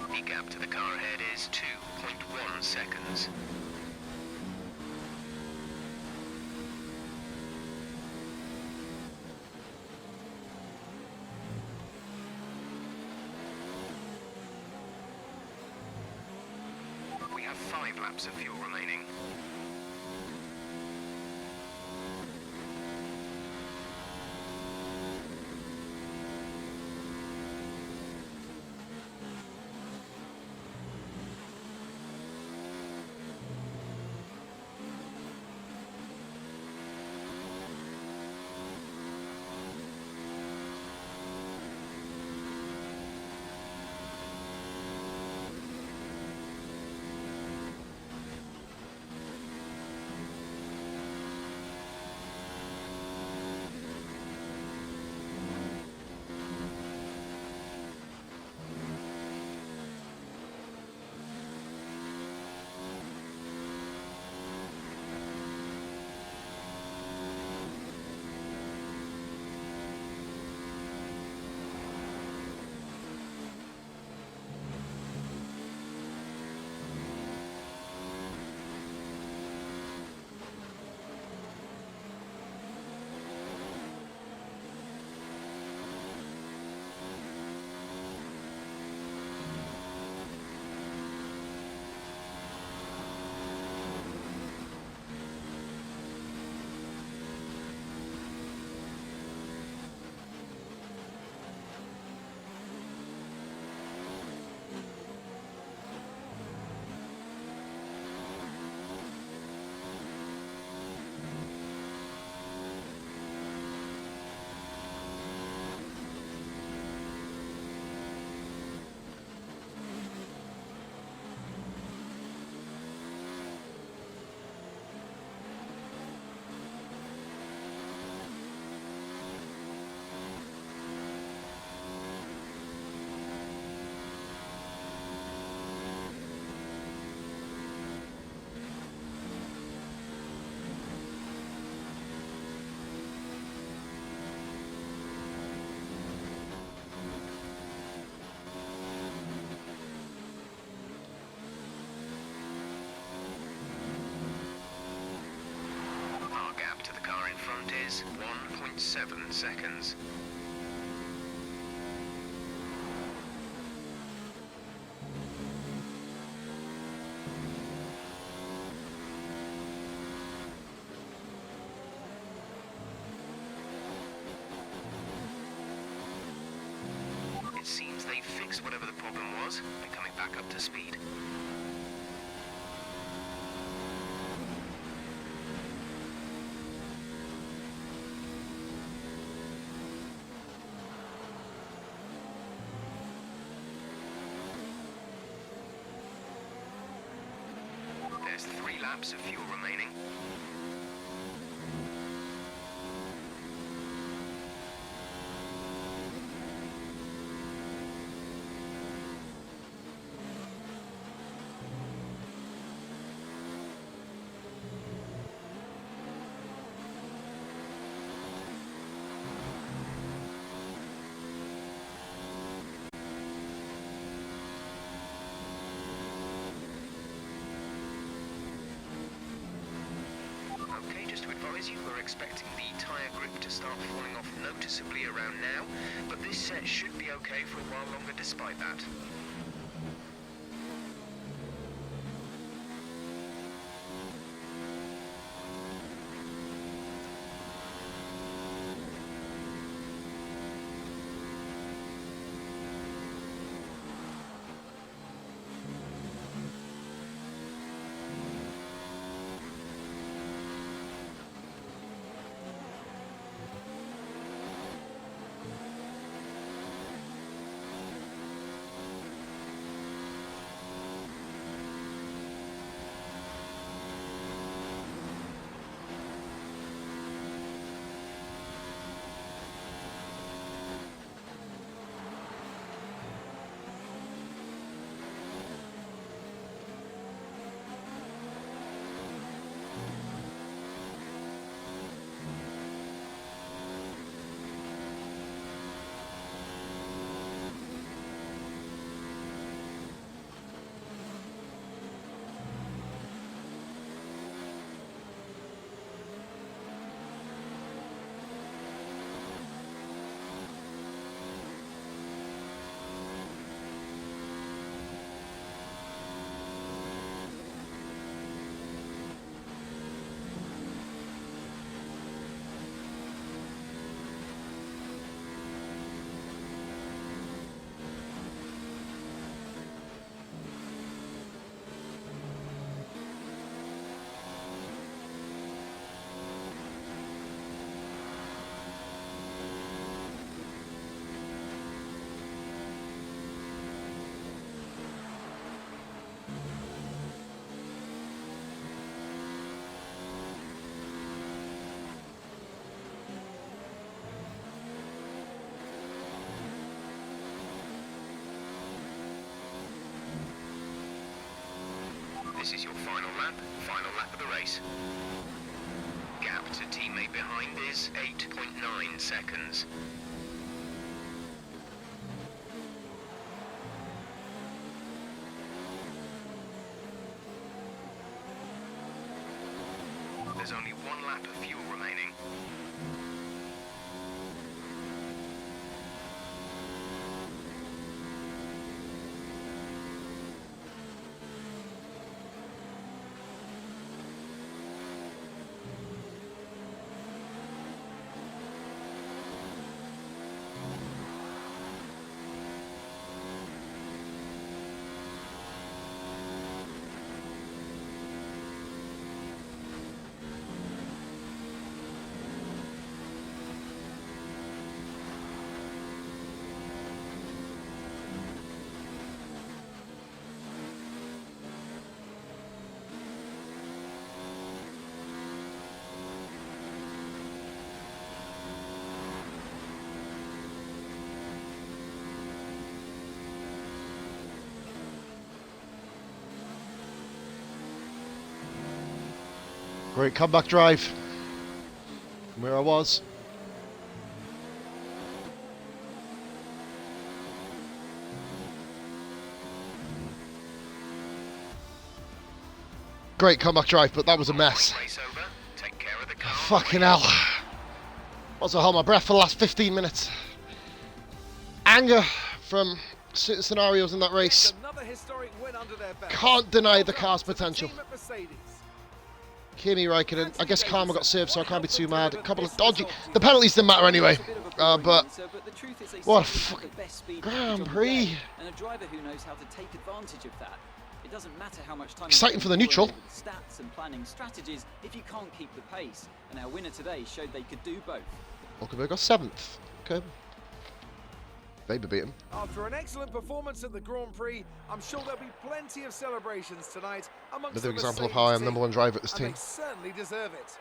S4: The gap to the car ahead is 2.1 seconds. We have 5 laps of fuel remaining. Is 1.7 seconds. It seems they fixed whatever the problem was. They're coming back up to speed. laps of fuel remaining. You were expecting the tyre grip to start falling off noticeably around now, but this set should be okay for a while longer despite that. This is your final lap of the race. Gap to teammate behind is 8.9 seconds. There's only one lap of fuel remaining.
S1: Great comeback drive from where I was. Great comeback drive, but that was a mess. Fucking hell. Also hold my breath for the last 15 minutes. Anger from certain scenarios in that race. Can't deny the car's potential. Kimi Räikkönen, I guess Karma got served, so I can't be too mad. A couple of dodgy... The penalties didn't matter anyway. But what a fucking Grand Prix.
S3: And a driver who knows how to take advantage of that. It doesn't matter how much time
S1: exciting for the neutral.
S3: Stats and planning strategies if you can't keep the pace. And our winner today showed they could do both.
S1: Hulkenberg got 7th. Okay. Weber beat him.
S2: After an excellent performance at the Grand Prix, I'm sure there'll be plenty of celebrations tonight amongst
S1: Another
S2: the
S1: example of
S2: Mercedes
S1: how I am
S2: team,
S1: number one driver at this
S2: and
S1: team.
S2: they certainly deserve it.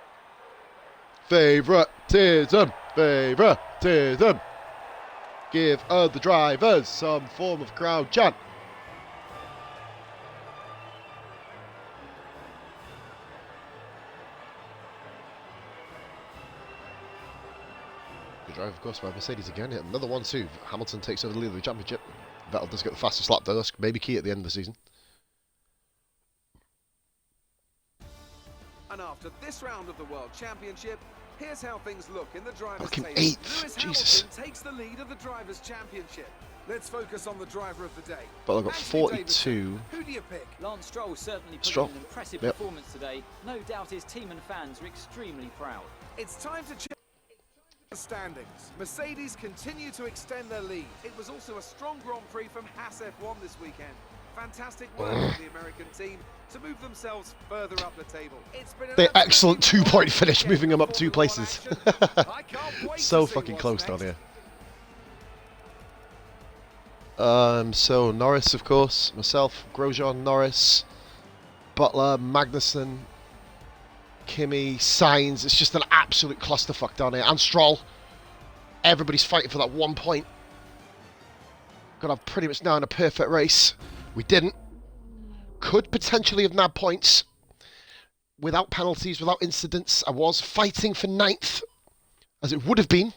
S1: Favoritism, favoritism. Give other drivers some form of crowd chant. Good drive, of course, by Mercedes again. Hit another 1-2. Hamilton takes over the lead of the championship. Vettel does get the fastest lap, though. That's maybe key at the end of the season.
S2: And after this round of the World Championship, here's how things look in the drivers'
S1: Fucking
S2: table.
S1: 8th,
S2: Lewis
S1: Jesus.
S2: Hamilton takes the lead of the drivers' championship. Let's focus on the driver of the day.
S1: But I've got
S2: Ashley
S1: 42.
S2: Davidson. Who do you pick?
S3: Lance Stroll certainly put
S1: Stroll.
S3: in an impressive
S1: Yep.
S3: performance today. No doubt his team and fans are extremely proud.
S2: It's time to check the standings. Mercedes continue to extend their lead. It was also a strong Grand Prix from Haas F1 this weekend. Fantastic work from the American team to move themselves further up the table. It's been an
S1: The excellent
S2: absolutely
S1: 2-point
S2: wonderful
S1: finish,
S2: weekend
S1: moving them
S2: of
S1: up 2
S2: Formula 1
S1: places.
S2: action. I can't wait
S1: So
S2: to see
S1: fucking
S2: what's
S1: close down
S2: next.
S1: here. So Norris, of course, myself, Grosjean, Norris, Butler, Magnussen, Kimi, Sainz. It's just an absolute clusterfuck down here. And Stroll. Everybody's fighting for that 1 point. Got to have pretty much now in a perfect race. We didn't. Could potentially have nabbed points without penalties, without incidents. I was fighting for 9th, as it would have been.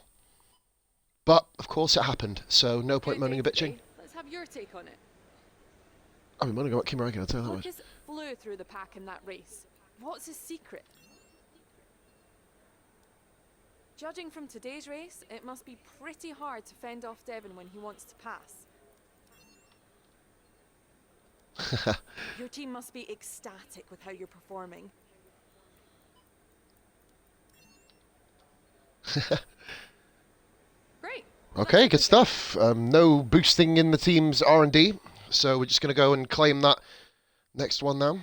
S1: But, of course, it happened. So, no point moaning and bitching.
S5: Let's have your take on it.
S1: I mean, moaning about Kimi Räikkönen, I'll tell you that much.
S5: Marcus flew through the pack in that race. What's his secret? Judging from today's race, it must be pretty hard to fend off Devon when he wants to pass. Your team must be ecstatic with how you're performing. Great.
S1: Okay, good stuff. No boosting in the team's R&D, so we're just going to go and claim that next one now.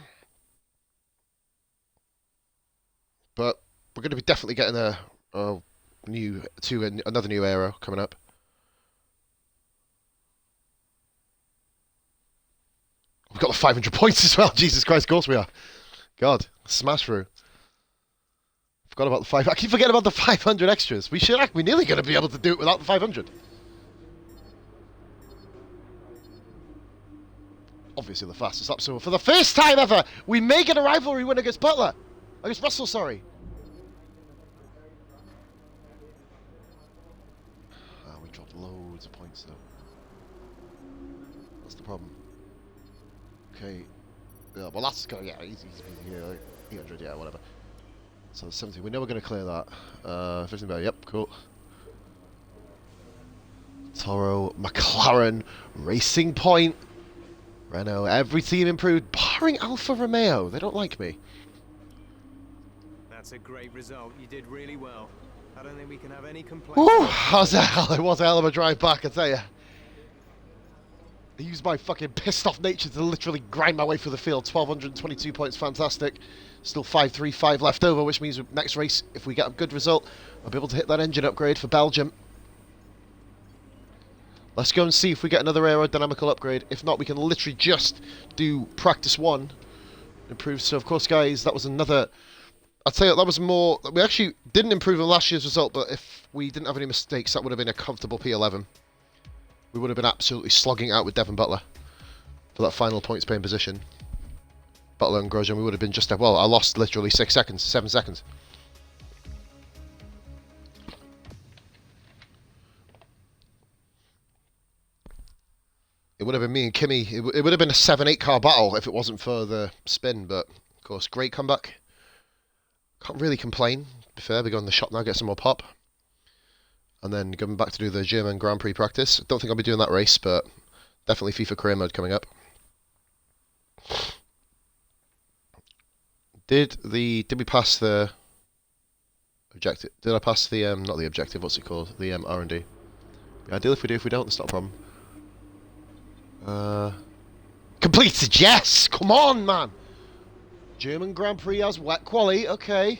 S1: But we're going to be definitely getting another new aero coming up. We've got the 500 points as well. Jesus Christ, of course we are. God, smash through. Forgot about the 5. I keep forgetting about the 500 extras. We're nearly going to be able to do it without the 500. Obviously the fastest lap. So for the first time ever, we may get a rivalry win against Butler. Against Russell, sorry. We dropped loads of points though. That's the problem. Okay. Yeah, well that's going, yeah, easy, yeah, like 800, yeah, whatever. So 70, we're never going to clear that. 15 about, yep, cool. Toro, McLaren, Racing Point, Renault, every team improved, barring Alfa Romeo. They don't like me.
S6: That's a great result. You did really well. I don't think we can have any complaints.
S1: Woo! How's the hell? It was a hell of a drive back, I tell you. I used my fucking pissed off nature to literally grind my way through the field. 1,222 points, fantastic. Still 535 left over, which means next race, if we get a good result, I'll be able to hit that engine upgrade for Belgium. Let's go and see if we get another aerodynamical upgrade. If not, we can literally just do practice 1. Improve. So, of course, guys, that was another... I'd say that was more... We actually didn't improve on last year's result, but if we didn't have any mistakes, that would have been a comfortable P11. We would have been absolutely slogging out with Devon Butler for that final points paying position. Butler and Grosjean, we would have been just... Well, I lost literally 6 seconds, 7 seconds. It would have been me and Kimi. It would have been a 7-8 car battle if it wasn't for the spin, but of course, great comeback. Can't really complain, to be fair. We go in the shop now, get some more pop. And then going back to do the German Grand Prix practice. Don't think I'll be doing that race, but definitely FIFA career mode coming up. Did we pass the objective? Did I pass the not the objective? What's it called? The R&D. Yeah, ideal if we do. If we don't, it's not a problem. Completed. Yes. Come on, man. German Grand Prix has wet quali. Okay.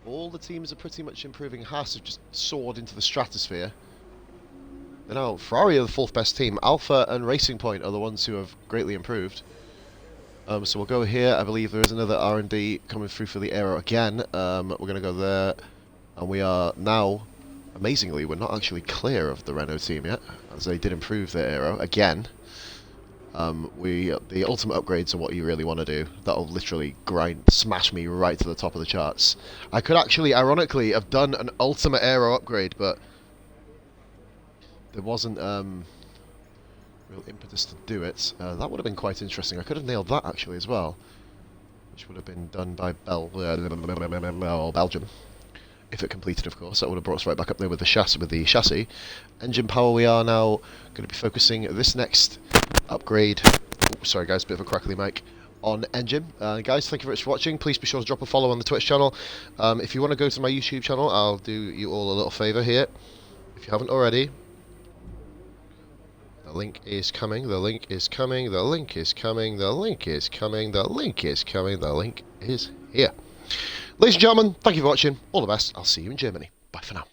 S1: All the teams are pretty much improving. Haas have just soared into the stratosphere. Now, Ferrari are the 4th best team. Alpha and Racing Point are the ones who have greatly improved. So we'll go here. I believe there is another R&D coming through for the aero again. We're going to go there. And we are now, amazingly, we're not actually clear of the Renault team yet, as they did improve their aero again. The ultimate upgrades are what you really want to do. That'll literally smash me right to the top of the charts. I could actually, ironically, have done an ultimate aero upgrade, but there wasn't real impetus to do it. That would have been quite interesting. I could have nailed that actually as well, which would have been done by Belgium. If it completed, of course, that would have brought us right back up there with the chassis. Engine power, we are now going to be focusing this next upgrade. Oh, sorry guys, bit of a crackly mic. On engine. Guys, thank you very much for watching. Please be sure to drop a follow on the Twitch channel. If you want to go to my YouTube channel, I'll do you all a little favour here. If you haven't already, the link is coming, the link is coming, the link is coming, the link is coming, the link is coming, the link is here. Ladies and gentlemen, thank you for watching. All the best. I'll see you in Germany. Bye for now.